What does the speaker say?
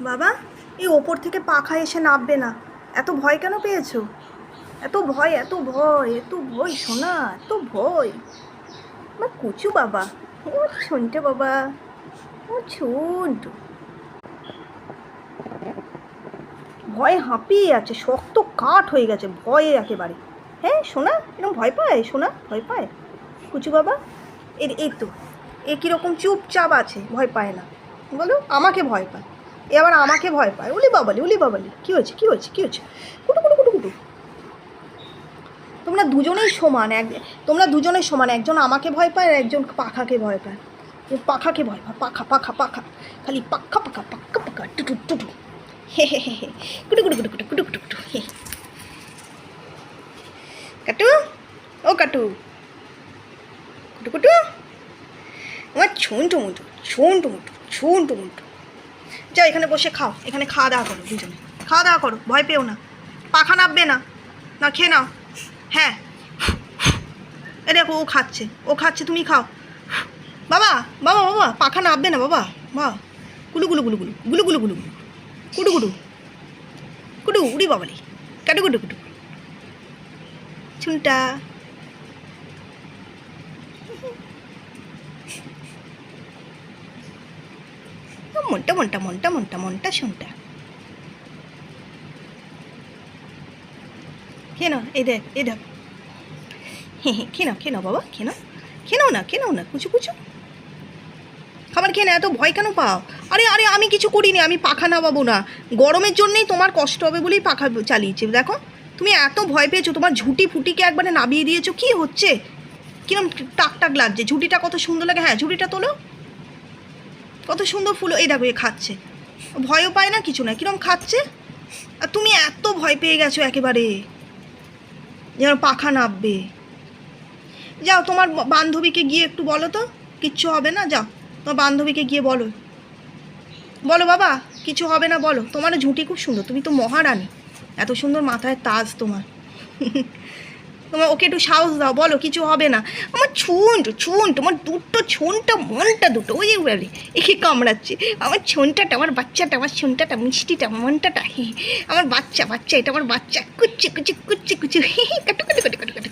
বাবা, এই ওপর থেকে পাখা এসে নামবে না। এত ভয় কেন পেয়েছো? এত ভয়, এত ভয়, এত ভয় সোনা, এত ভয়। আমার কুচু বাবা, ও শুনতে বাবা, ও শুনটু ভয়ে হাঁপিয়ে আছে, শক্ত কাঠ হয়ে গেছে ভয়ে একেবারে। হ্যাঁ সোনা, এরকম ভয় পায় সোনা, ভয় পায় কুচু বাবা? এই তো, এ কীরকম চুপচাপ আছে, ভয় পায় না। বলো আমাকে ভয় পায়, এ আবার আমাকে ভয় পায়। উলি বাবালি, কী হয়েছে কী হয়েছে কী হয়েছে? কুটু কুটু কুটু কুটু। তোমরা দুজনেই সমান, তোমরা দুজনেই সমান, একজন আমাকে ভয় পায় আর একজন পাখাকে ভয় পায়। পাখাকে ভয় পায়, পাখা পাখা পাখা, খালি পাখা পাখা পাক্কা পাখা টুটু টুটু। হে হে হে হে, কুটু কুটু কুটু কুটু কুটু কুটু কুটু হে। কাটু, ও কাটু, কুটু কুটু, আমার ছুনটু মুটু, ছুনটু মুটু, ছুনটু মুটু। যাও এখানে বসে খাও, এখানে খাওয়া দাওয়া করো দুজনে, খাওয়া দাওয়া করো, ভয় পেও না, পাখা নামবে না, না খেয়ে নাও। হ্যাঁ, এ দেখো ও খাচ্ছে, ও খাচ্ছে, তুমি খাও। বাবা বাবা বাবা, পাখা নামবে না বাবা, বাবা। গুলু গুলু গুলু গুলু গুলু গুলু গুলু কুটু কুটু কুটু, উড়ি বাবালি, কাটু কুটু কুটু, ছুনটা। মনটা মনটা মনটা মনটা মনটা শুনটা। খেয়ে নাও, এই দেখ এই দেখ। হ্যাঁ হ্যাঁ, খেয়ে নাও বাবা, খেয়ে নাও না কুচু কুচু। খাবার খেয়ে না, এত ভয় কেন পাও? আরে আরে, আমি কিছু করিনি, আমি পাখা নামাবো না। গরমের জন্যেই তোমার কষ্ট হবে বলেই পাখা চালিয়েছি। দেখো তুমি এত ভয় পেয়েছো, তোমার ঝুঁটি ফুটিকে একবারে নামিয়ে দিয়েছো। কি হচ্ছে? কিরম টাক টাক লাগছে, ঝুঁটিটা কত সুন্দর লাগে। হ্যাঁ ঝুঁটিটা তোলো, কত সুন্দর ফুলো। এই দেখো এ খাচ্ছে, ভয়ও পায় না কিছু না, কিরম খাচ্ছে। আর তুমি এত ভয় পেয়ে গেছো একেবারে, যেন পাখা নামবে। যাও তোমার বান্ধবীকে গিয়ে একটু বলো তো, কিচ্ছু হবে না। যাও তোমার বান্ধবীকে গিয়ে বলো, বলো বাবা কিছু হবে না, বলো। তোমার ঝুঁটি খুব সুন্দর, তুমি তো মহারানী, এত সুন্দর মাথায় তাজ তোমার। তোমার ওকে একটু সাহস দাও, বলো কিছু হবে না। আমার ছুন তোমার দুটো ছুনটা মনটা দুটো, ওই যে বলে একে কামড়াচ্ছে। আমার ছুনটাটা, আমার বাচ্চাটা, আমার ছুনটাটা, মিষ্টিটা, মনটাটা, আমার বাচ্চা বাচ্চা, এটা আমার বাচ্চা, কুচি কুচি কুচি কুচি, কাটু কাটু কাটু কাটু কাটু।